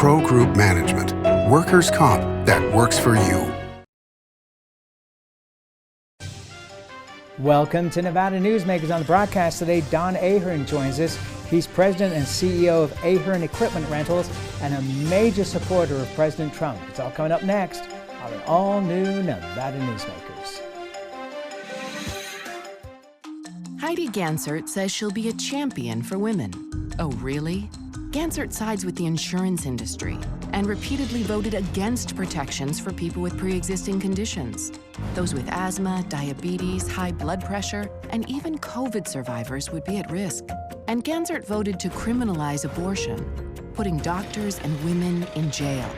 Pro Group Management. Workers' comp that works for you. Welcome to Nevada Newsmakers. On the broadcast today, Don Ahern joins us. He's president and CEO of Ahern Equipment Rentals and a major supporter of President Trump. It's all coming up next on an all-new Nevada Newsmakers. Heidi Gansert says she'll be a champion for women. Oh, really? Gansert sides with the insurance industry and repeatedly voted against protections for people with pre-existing conditions. Those with asthma, diabetes, high blood pressure, and even COVID survivors would be at risk. And Gansert voted to criminalize abortion, putting doctors and women in jail.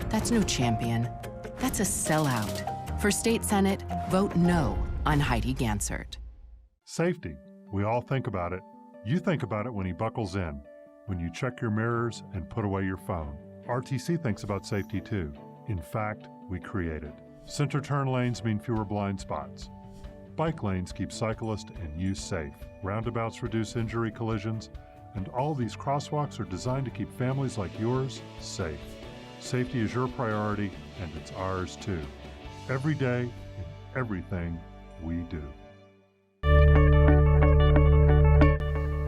That's no champion. That's a sellout. For State Senate, vote no on Heidi Gansert. Safety. We all think about it. You think about it when he buckles in, when you check your mirrors and put away your phone. RTC thinks about safety too. In fact, we create it. Center turn lanes mean fewer blind spots. Bike lanes keep cyclists and you safe. Roundabouts reduce injury collisions, and all these crosswalks are designed to keep families like yours safe. Safety is your priority, and it's ours too. Every day, in everything we do.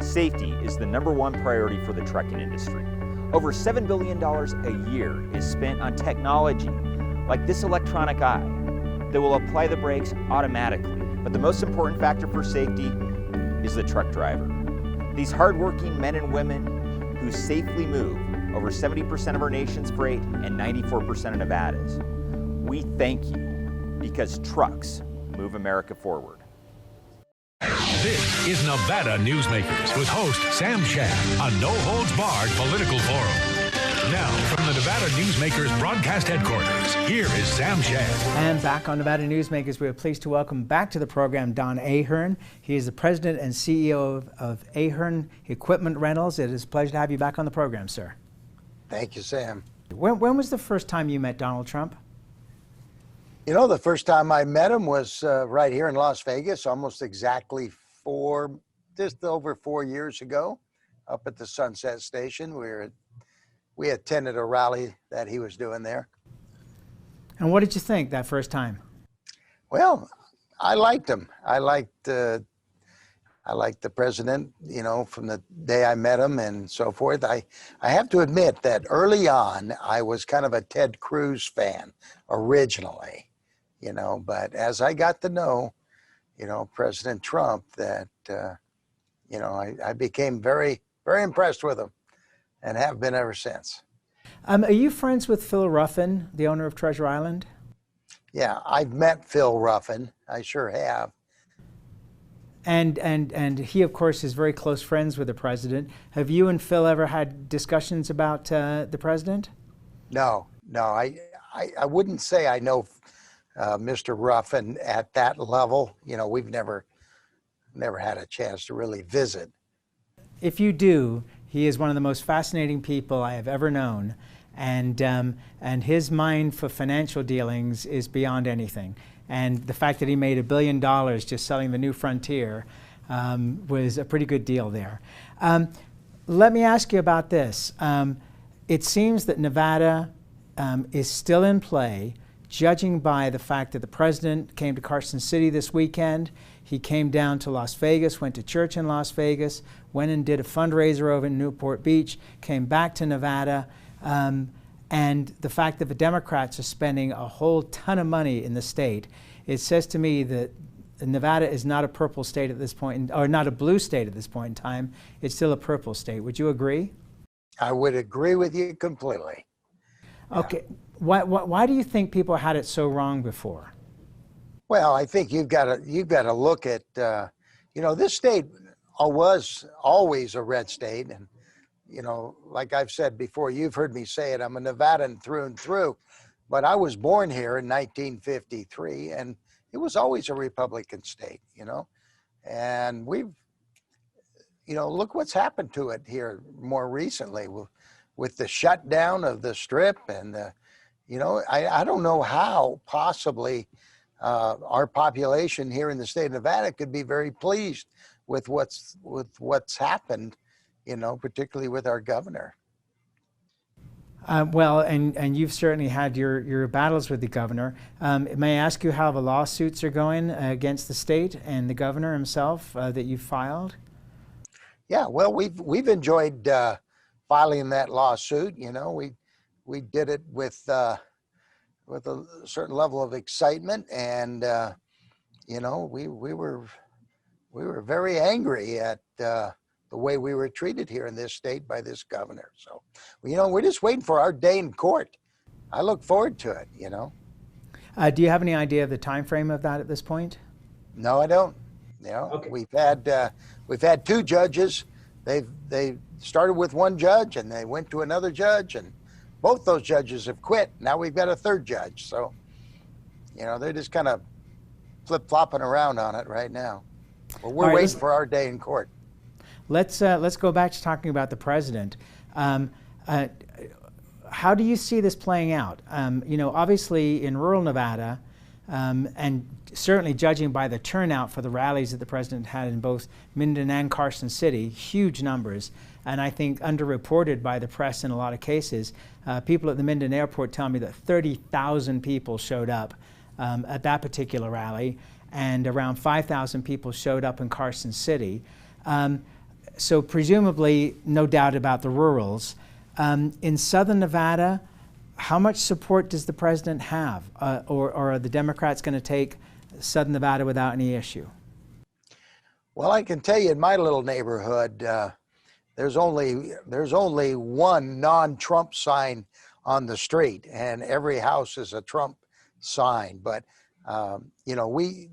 Safety is the #1 priority for the trucking industry. Over $7 billion a year is spent on technology like this electronic eye that will apply the brakes automatically. But the most important factor for safety is the truck driver. These hardworking men and women who safely move over 70% of our nation's freight and 94% of Nevada's. We thank you because trucks move America forward. This is Nevada Newsmakers with host Sam Shad, a no-holds-barred political forum. Now, from the Nevada Newsmakers broadcast headquarters, here is Sam Shad. And back on Nevada Newsmakers, we are pleased to welcome back to the program Don Ahern. He is the president and CEO of Ahern Equipment Rentals. It is a pleasure to have you back on the program, sir. Thank you, Sam. When was the first time you met Donald Trump? You know, the first time I met him was right here in Las Vegas, almost exactly just over 4 years ago, up at the Sunset Station. We attended a rally that he was doing there. And what did you think that first time? Well, I liked him. I liked the president, you know, from the day I met him and so forth. I have to admit that early on, I was kind of a Ted Cruz fan originally, you know, but as I got to know, you know, President Trump, that, you know, I became very, very impressed with him and have been ever since. Are you friends with Phil Ruffin, the owner of Treasure Island? Yeah, I've met Phil Ruffin. I sure have. And he, of course, is very close friends with the president. Have you and Phil ever had discussions about the president? No. I wouldn't say I know Mr. Ruffin at that level. You know, we've never had a chance to really visit. If you do, he is one of the most fascinating people I have ever known, and his mind for financial dealings is beyond anything. And the fact that he made $1 billion just selling the New Frontier was a pretty good deal there. Let me ask you about this. It seems that Nevada is still in play, judging by the fact that the president came to Carson City this weekend. He came down to Las Vegas, went to church in Las Vegas, went and did a fundraiser over in Newport Beach, came back to Nevada. And the fact that the Democrats are spending a whole ton of money in the state, it says to me that Nevada is not a purple state at this point, or not a blue state at this point in time. It's still a purple state. Would you agree? I would agree with you completely. Okay. Yeah. Why do you think people had it so wrong before? Well, I think you've got to look at, you know, this state was always a red state. And, you know, like I've said before, you've heard me say it, I'm a Nevadan through and through. But I was born here in 1953, and it was always a Republican state, you know. And we've, you know, look what's happened to it here more recently with the shutdown of the Strip. And, you know, I don't know how possibly our population here in the state of Nevada could be very pleased with what's happened, you know, particularly with our governor. Well, and you've certainly had your battles with the governor. May I ask you how the lawsuits are going against the state and the governor himself that you've filed? Yeah, well, we've enjoyed filing that lawsuit. You know, we did it with a certain level of excitement, and you know, we were very angry at the way we were treated here in this state by this governor. So, you know, we're just waiting for our day in court. I look forward to it, you know. Do you have any idea of the time frame of that at this point? No, I don't. You know, Okay. we've had two judges. They started with one judge and they went to another judge, and both those judges have quit. Now we've got a third judge. So, you know, they're just kind of flip-flopping around on it right now. But we're waiting for our day in court. Let's go back to talking about the president. How do you see this playing out? You know, obviously in rural Nevada, and certainly judging by the turnout for the rallies that the president had in both Minden and Carson City, huge numbers, and I think underreported by the press in a lot of cases. People at the Minden airport tell me that 30,000 people showed up at that particular rally, and around 5,000 people showed up in Carson City. So presumably, no doubt about the rurals. In southern Nevada, how much support does the president have? Or are the Democrats going to take southern Nevada without any issue? Well, I can tell you in my little neighborhood, there's only one non-Trump sign on the street, and every house is a Trump sign. But, you know, we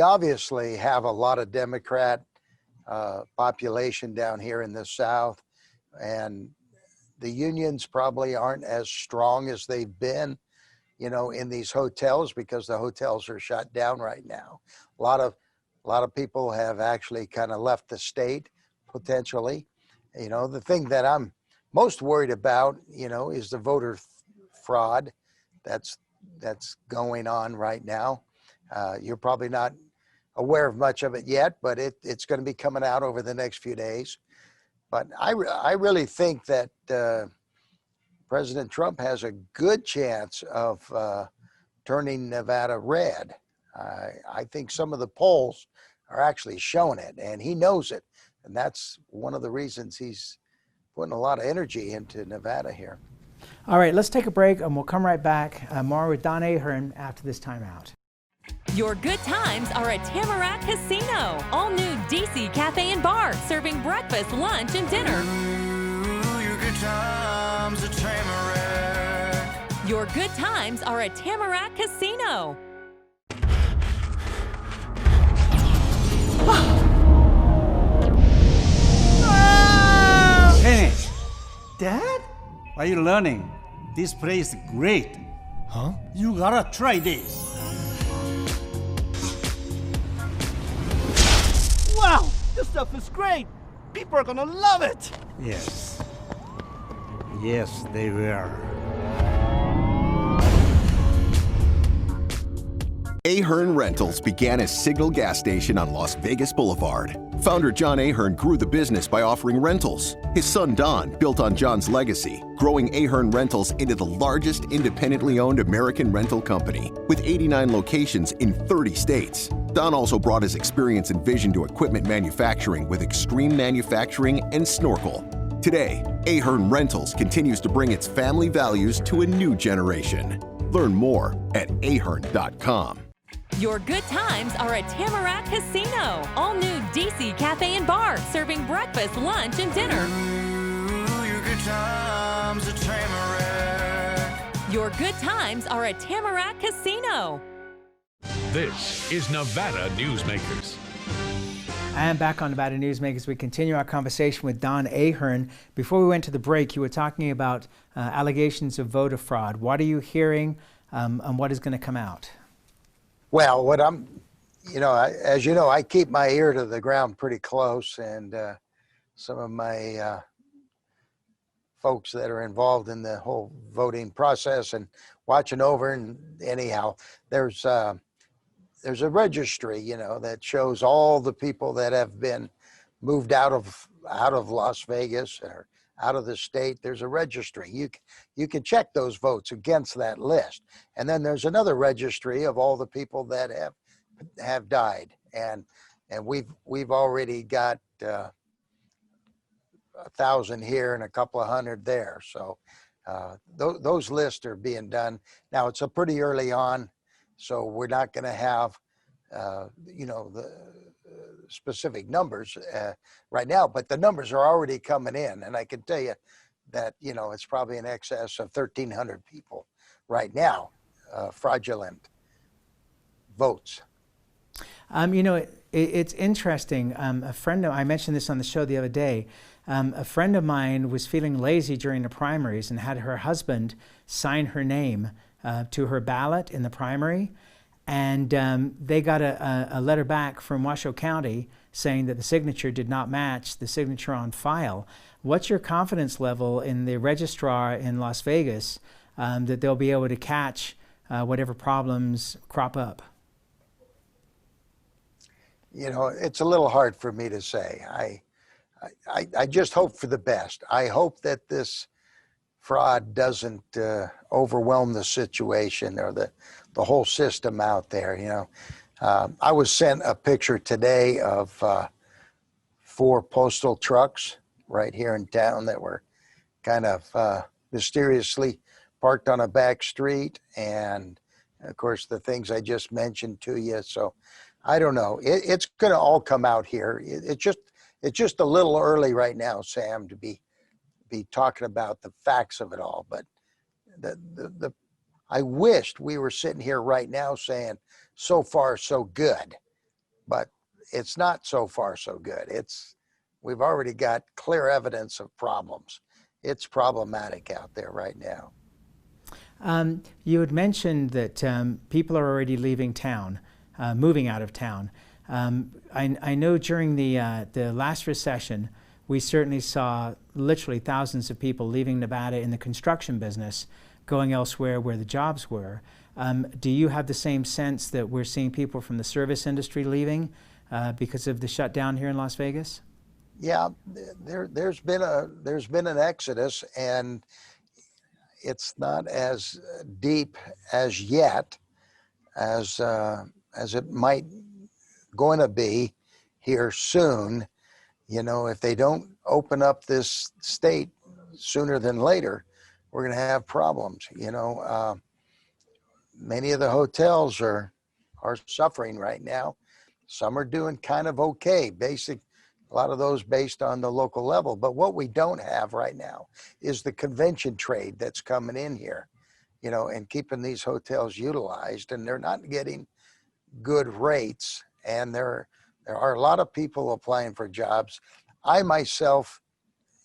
obviously have a lot of Democrat population down here in the South, and the unions probably aren't as strong as they've been, you know, in these hotels, because the hotels are shut down right now. A lot of people have actually kind of left the state potentially. You know, the thing that I'm most worried about, you know, is the voter fraud that's going on right now. You're probably not aware of much of it yet, but it's going to be coming out over the next few days. But I really think that President Trump has a good chance of turning Nevada red. I think some of the polls are actually showing it, and he knows it. And that's one of the reasons he's putting a lot of energy into Nevada here. All right, let's take a break, and we'll come right back. More with Don Ahern after this timeout. Your good times are at Tamarack Casino. All new DC Cafe and Bar, serving breakfast, lunch, and dinner. Ooh, your good times at Tamarack. Your good times are at Tamarack Casino. Kenny! Dad? What are you learning? This place is great. Huh? You gotta try this. Wow, this stuff is great. People are gonna love it. Yes. Yes, they will. Ahern Rentals began as Signal Gas Station on Las Vegas Boulevard. Founder John Ahern grew the business by offering rentals. His son Don built on John's legacy, growing Ahern Rentals into the largest independently owned American rental company, with 89 locations in 30 states. Don also brought his experience and vision to equipment manufacturing with Extreme Manufacturing and Snorkel. Today, Ahern Rentals continues to bring its family values to a new generation. Learn more at ahern.com. Your good times are at Tamarack Casino. All new DC Cafe and Bar, serving breakfast, lunch, and dinner. Ooh, your good times at Tamarack. Your good times are at Tamarack Casino. This is Nevada Newsmakers. And back on Nevada Newsmakers, we continue our conversation with Don Ahern. Before we went to the break, you were talking about allegations of voter fraud. What are you hearing, and what is going to come out? Well, what I'm, you know, as you know, I keep my ear to the ground pretty close, and some of my folks that are involved in the whole voting process and watching over. And anyhow, there's a registry, you know, that shows all the people that have been moved out of Las Vegas or out of the state, there's a registry. You can check those votes against that list. And then there's another registry of all the people that have died. And we've already got 1,000 here and a couple of hundred there. So those lists are being done. Now it's a pretty early on, so we're not going to have, the specific numbers right now, but the numbers are already coming in. And I can tell you that, it's probably in excess of 1,300 people right now, fraudulent votes. It's interesting. I mentioned this on the show the other day. A friend of mine was feeling lazy during the primaries and had her husband sign her name to her ballot in the primary. And they got a letter back from Washoe County saying that the signature did not match the signature on file. What's your confidence level in the registrar in Las Vegas that they'll be able to catch whatever problems crop up? It's a little hard for me to say. I just hope for the best. I hope that this fraud doesn't overwhelm the situation or the whole system out there. I was sent a picture today of 4 postal trucks right here in town that were kind of mysteriously parked on a back street, and of course the things I just mentioned to you. So I don't know. It's going to all come out here. It's just a little early right now, Sam, to be talking about the facts of it all. But I wished we were sitting here right now saying, so far so good, but it's not so far so good. We've already got clear evidence of problems. It's problematic out there right now. You had mentioned that people are already leaving town, moving out of town. I know during the last recession, we certainly saw literally thousands of people leaving Nevada in the construction business, going elsewhere where the jobs were. Do you have the same sense that we're seeing people from the service industry leaving because of the shutdown here in Las Vegas? Yeah, there's been an exodus, and it's not as deep as yet as it might going to be here soon. If they don't open up this state sooner than later, we're going to have problems. Many of the hotels are suffering right now. Some are doing kind of okay, a lot of those based on the local level. But what we don't have right now is the convention trade that's coming in here, and keeping these hotels utilized, and they're not getting good rates. And there are a lot of people applying for jobs. I myself,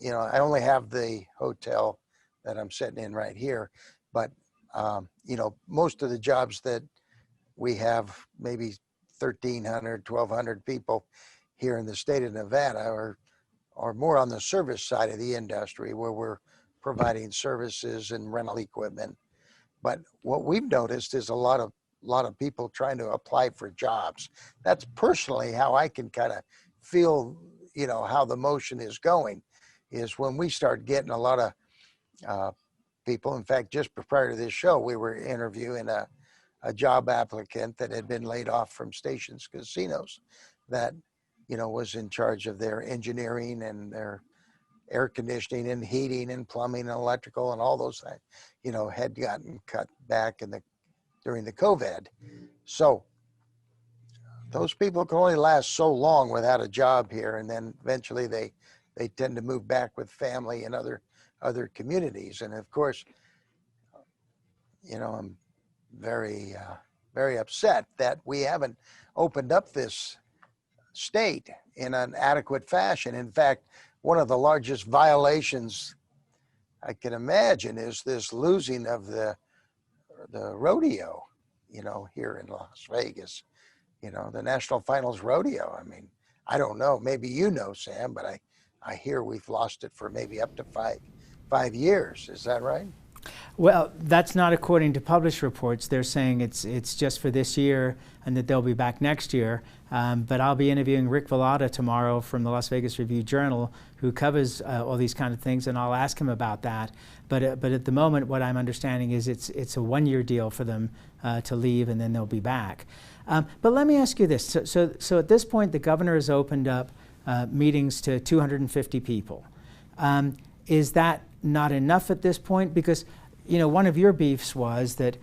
I only have the hotel that I'm sitting in right here, but most of the jobs that we have, maybe 1,300, 1,200 people here in the state of Nevada, are more on the service side of the industry, where we're providing services and rental equipment. But what we've noticed is a lot of people trying to apply for jobs. That's personally how I can kind of feel, how the motion is going, is when we start getting a lot of people. In fact, just prior to this show, we were interviewing a job applicant that had been laid off from Stations Casinos that, was in charge of their engineering and their air conditioning and heating and plumbing and electrical and all those things, had gotten cut back during the COVID. So those people can only last so long without a job here, and then eventually they tend to move back with family and other communities. And of course, I'm very very upset that we haven't opened up this state in an adequate fashion. In fact, one of the largest violations I can imagine is this losing of the rodeo, here in Las Vegas, the National Finals Rodeo. I mean, I don't know, maybe Sam, but I hear we've lost it for maybe up to five years. Is that right? Well, that's not according to published reports. They're saying it's just for this year and that they'll be back next year. But I'll be interviewing Rick Vallada tomorrow from the Las Vegas Review-Journal, who covers all these kind of things, and I'll ask him about that. But at the moment, what I'm understanding is it's a one-year deal for them to leave, and then they'll be back. But let me ask you this. So at this point, the governor has opened up meetings to 250 people. Is that not enough at this point? Because, you know, one of your beefs was that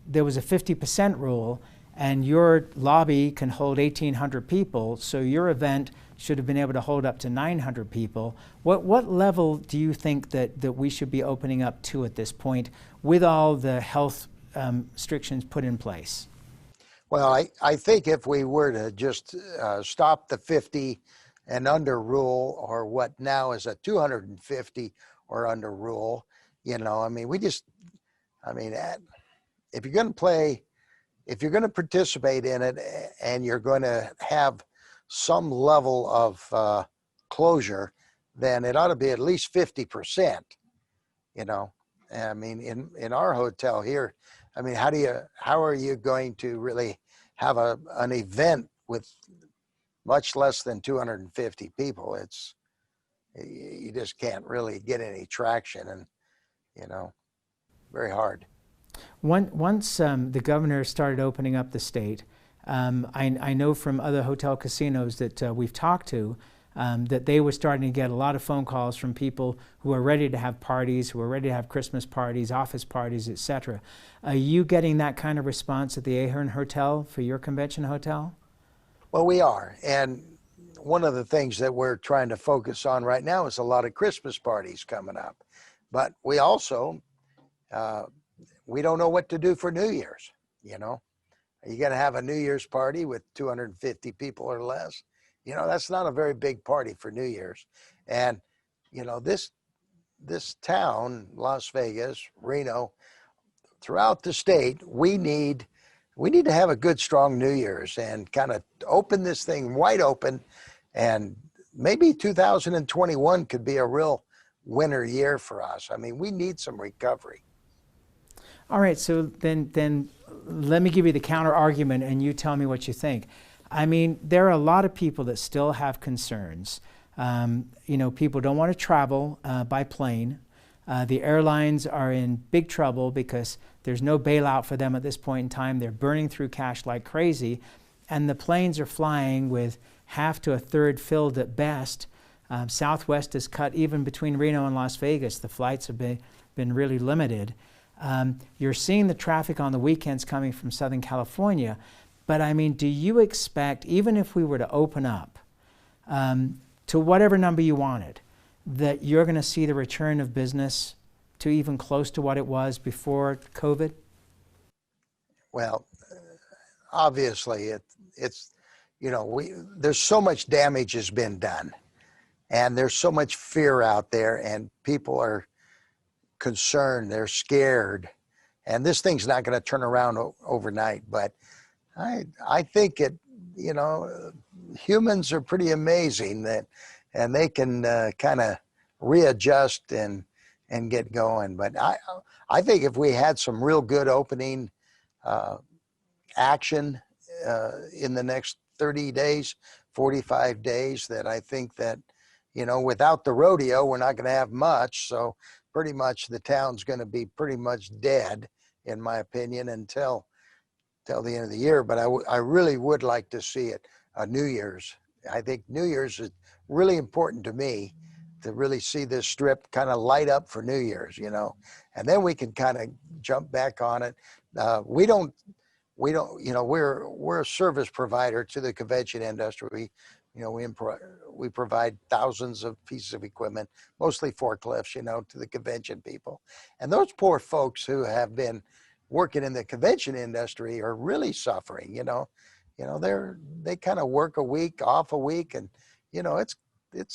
there was a 50% rule, and your lobby can hold 1,800 people, so your event should have been able to hold up to 900 people. What level do you think that we should be opening up to at this point with all the health restrictions put in place? Well, I think if we were to just stop the 50 and under rule, or what now is a 250 or under rule, you know, I mean, if you're going to play, if you're going to participate in it and you're going to have some level of closure, then it ought to be at least 50%, you know. I mean, in our hotel here, I mean, how are you going to really have an event with much less than 250 people? You just can't really get any traction, and, you know, very hard. Once the governor started opening up the state, I know from other hotel casinos that we've talked to that they were starting to get a lot of phone calls from people who are ready to have parties, who are ready to have Christmas parties, office parties, etc. Are you getting that kind of response at the Ahern Hotel for your convention hotel? Well, we are. And one of the things that we're trying to focus on right now is a lot of Christmas parties coming up. But we also, we don't know what to do for New Year's, you know. Are you going to have a New Year's party with 250 people or less? You know, that's not a very big party for New Year's. And, you know, this town, Las Vegas, Reno, throughout the state, we need to have a good, strong New Year's and kind of open this thing wide open. And maybe 2021 could be a real winter year for us. I mean, we need some recovery. All right, so then let me give you the counter argument and you tell me what you think. I mean, there are a lot of people that still have concerns. You know, people don't want to travel by plane. The airlines are in big trouble because there's no bailout for them at this point in time. They're burning through cash like crazy, and the planes are flying with half to a third filled at best. Southwest has cut even between Reno and Las Vegas. The flights have been really limited. You're seeing the traffic on the weekends coming from Southern California, but I mean, do you expect, even if we were to open up to whatever number you wanted, that you're going to see the return of business to even close to what it was before COVID? Well, obviously it's, you know, there's so much damage has been done, and there's so much fear out there, and people are concerned, they're scared, and this thing's not going to turn around overnight. But I think it, you know, humans are pretty amazing, and they can kind of readjust and get going. But I think if we had some real good opening action in the next 30 days, 45 days, that I think that, you know, without the rodeo, we're not going to have much. So pretty much the town's going to be pretty much dead, in my opinion, until the end of the year. But I really would like to see it, New Year's. I think New Year's is really important to me, to really see this strip kind of light up for New Year's, you know, and then we can kind of jump back on it. We don't, you know, we're a service provider to the convention industry. You know, we provide thousands of pieces of equipment, mostly forklifts, you know, to the convention people. And those poor folks who have been working in the convention industry are really suffering, you know. You know, they kind of work a week, off a week, and, you know, it's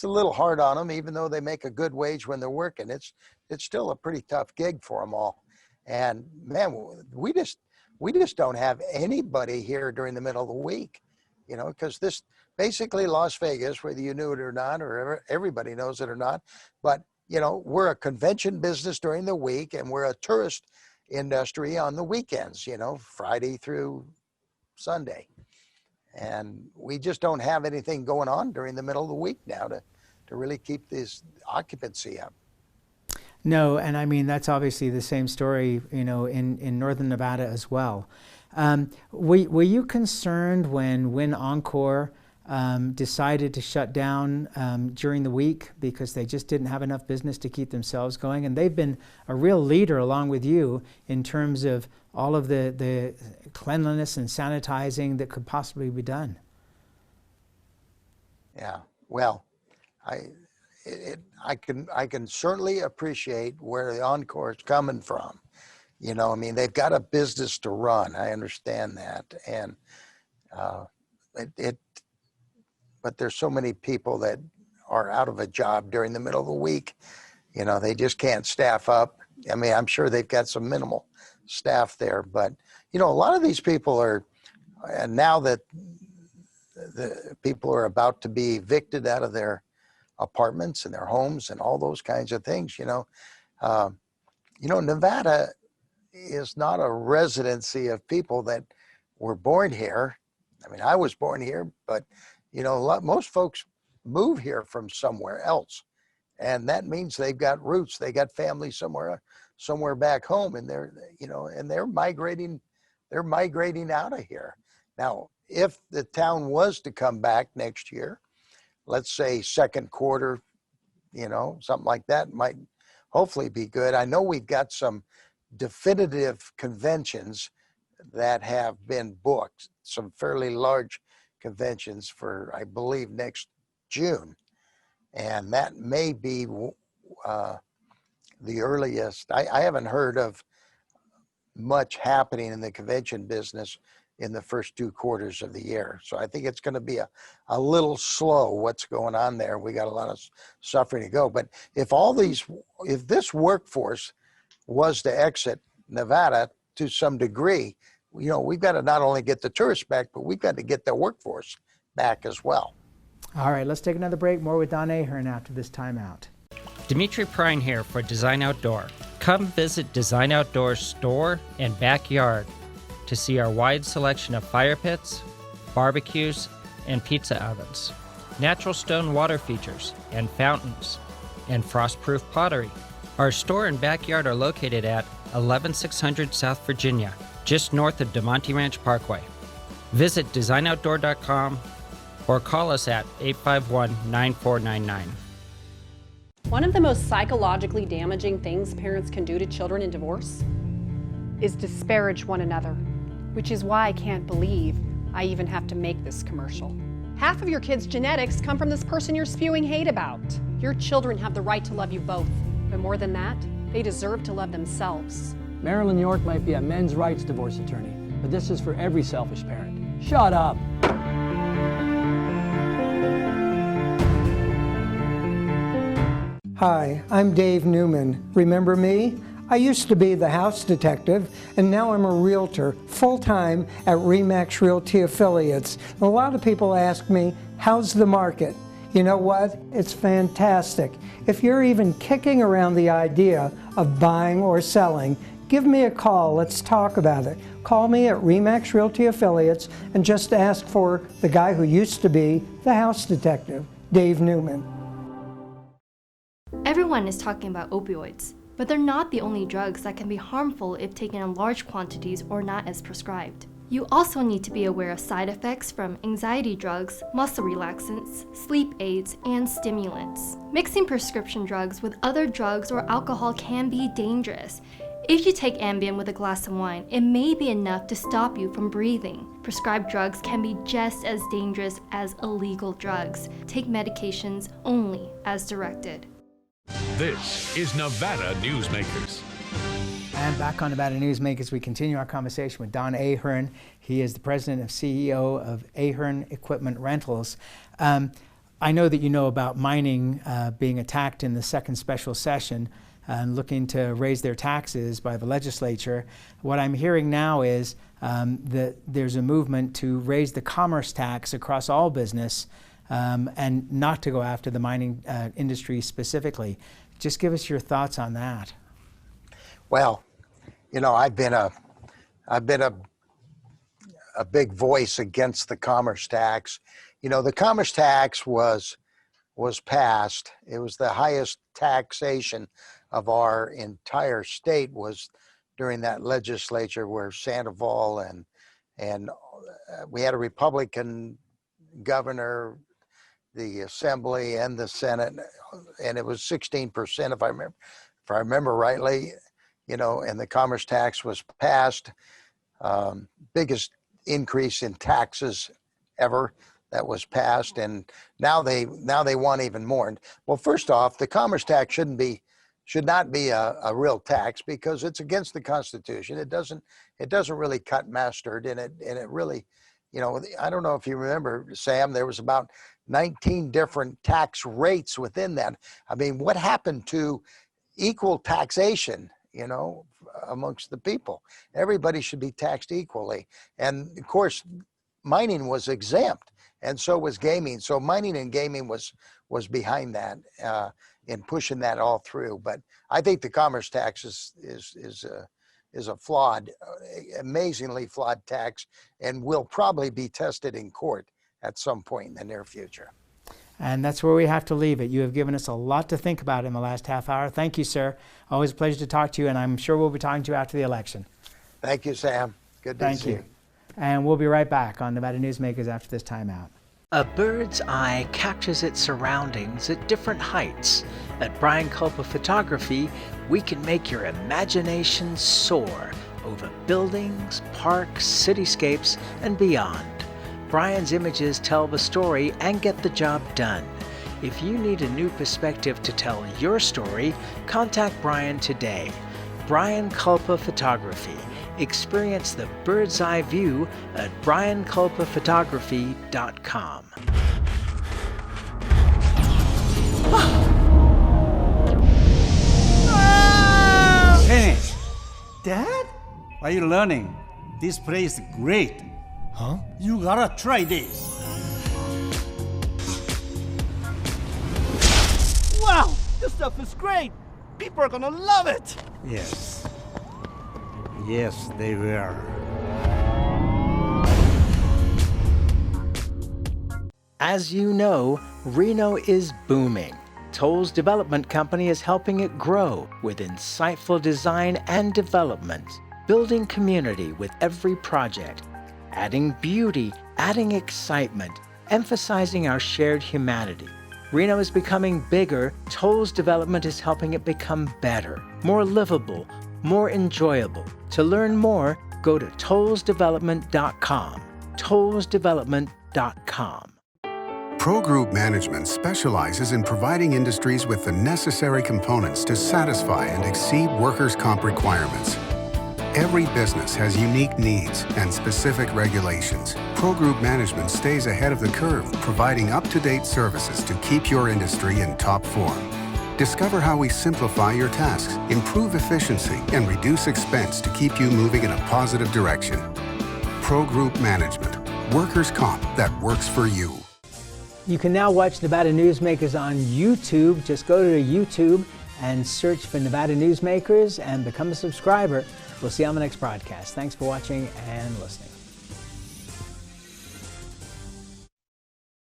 a little hard on them, even though they make a good wage when they're working. It's still a pretty tough gig for them all. And man, we just don't have anybody here during the middle of the week, you know, because this basically Las Vegas, whether you knew it or not, or everybody knows it or not, but, you know, we're a convention business during the week, and we're a tourist industry on the weekends, you know, Friday through Sunday. And we just don't have anything going on during the middle of the week now to really keep this occupancy up. No, and I mean, that's obviously the same story, you know, in northern Nevada as well. Were you concerned when Encore decided to shut down during the week because they just didn't have enough business to keep themselves going? And they've been a real leader along with you in terms of all of the cleanliness and sanitizing that could possibly be done. Yeah, well, I can certainly appreciate where the Encore is coming from. You know, I mean, they've got a business to run. I understand that, and but there's so many people that are out of a job during the middle of the week. You know, they just can't staff up. I mean, I'm sure they've got some minimal staff there, but you know, a lot of these people are, and now that the people are about to be evicted out of their apartments and their homes and all those kinds of things, you know, Nevada is not a residency of people that were born here. I mean, I was born here, but you know, most folks move here from somewhere else, and that means they've got roots. They got family somewhere back home, and they're migrating out of here. Now, if the town was to come back next year, let's say second quarter, you know, something like that might hopefully be good. I know we've got some definitive conventions that have been booked, some fairly large conventions for, I believe, next June. And that may be the earliest. I haven't heard of much happening in the convention business in the first 2 quarters of the year. So I think it's going to be a little slow what's going on there. We got a lot of suffering to go. But if this workforce was to exit Nevada to some degree, you know, we've got to not only get the tourists back, but we've got to get the workforce back as well. All right, let's take another break. More with Don Ahern after this timeout. Dimitri Prine here for Design Outdoor. Come visit Design Outdoor's store and backyard to see our wide selection of fire pits, barbecues, and pizza ovens, natural stone water features and fountains, and frost-proof pottery. Our store and backyard are located at 11600 South Virginia, just north of DeMonte Ranch Parkway. Visit designoutdoor.com or call us at 851-9499. One of the most psychologically damaging things parents can do to children in divorce is disparage one another, which is why I can't believe I even have to make this commercial. Half of your kids' genetics come from this person you're spewing hate about. Your children have the right to love you both, but more than that, they deserve to love themselves. Marilyn York might be a men's rights divorce attorney, but this is for every selfish parent. Shut up! Hi, I'm Dave Newman. Remember me? I used to be the house detective, and now I'm a realtor, full-time at RE/MAX Realty Affiliates. And a lot of people ask me, how's the market? You know what? It's fantastic. If you're even kicking around the idea of buying or selling, give me a call. Let's talk about it. Call me at RE/MAX Realty Affiliates and just ask for the guy who used to be the house detective, Dave Newman. Everyone is talking about opioids, but they're not the only drugs that can be harmful if taken in large quantities or not as prescribed. You also need to be aware of side effects from anxiety drugs, muscle relaxants, sleep aids, and stimulants. Mixing prescription drugs with other drugs or alcohol can be dangerous. If you take Ambien with a glass of wine, it may be enough to stop you from breathing. Prescribed drugs can be just as dangerous as illegal drugs. Take medications only as directed. This is Nevada Newsmakers. And back on Nevada Newsmakers, we continue our conversation with Don Ahern. He is the president and CEO of Ahern Equipment Rentals. I know that you know about mining being attacked in the second special session and looking to raise their taxes by the legislature. What I'm hearing now is that there's a movement to raise the commerce tax across all business and not to go after the mining industry specifically. Just give us your thoughts on that. Well, you know, I've been a a big voice against the commerce tax. You know, the commerce tax was passed. It was the highest taxation of our entire state was during that legislature where Sandoval and we had a Republican governor, the Assembly and the Senate, and it was 16% if I remember rightly, you know, and the commerce tax was passed. Biggest increase in taxes ever that was passed, and now they want even more. Well, first off, the commerce tax should not be a real tax because it's against the Constitution. It doesn't really cut mustard, and it really, you know, I don't know if you remember, Sam, there was about 19 different tax rates within that. I mean, what happened to equal taxation, you know, amongst the people? Everybody should be taxed equally. And of course, mining was exempt, and so was gaming. So mining and gaming was behind that in pushing that all through. But I think the commerce tax is a flawed, amazingly flawed tax, and will probably be tested in court at some point in the near future. And that's where we have to leave it. You have given us a lot to think about in the last half hour. Thank you, sir. Always a pleasure to talk to you, and I'm sure we'll be talking to you after the election. Thank you, Sam. Good to see you. And we'll be right back on Nevada Newsmakers after this timeout. A bird's eye captures its surroundings at different heights. At Brian Culpa Photography, we can make your imagination soar over buildings, parks, cityscapes, and beyond. Brian's images tell the story and get the job done. If you need a new perspective to tell your story, contact Brian today. Brian Culpa Photography. Experience the bird's eye view at brianculpaphotography.com. Kenny! Dad? Are you learning? This place is great. Huh? You gotta try this. Wow, this stuff is great. People are gonna love it. Yes. Yes, they will. As you know, Reno is booming. Toll's development company is helping it grow with insightful design and development, building community with every project, adding beauty, adding excitement, emphasizing our shared humanity. Reno is becoming bigger. Toll's development is helping it become better, more livable, more enjoyable. To learn more, go to tollsdevelopment.com. tollsdevelopment.com. Pro Group Management specializes in providing industries with the necessary components to satisfy and exceed workers' comp requirements. Every business has unique needs and specific regulations. Pro Group Management stays ahead of the curve, providing up-to-date services to keep your industry in top form. Discover how we simplify your tasks, improve efficiency, and reduce expense to keep you moving in a positive direction. Pro Group Management. Workers' comp that works for you. You can now watch Nevada Newsmakers on YouTube. Just go to YouTube and search for Nevada Newsmakers and become a subscriber. We'll see you on the next broadcast. Thanks for watching and listening.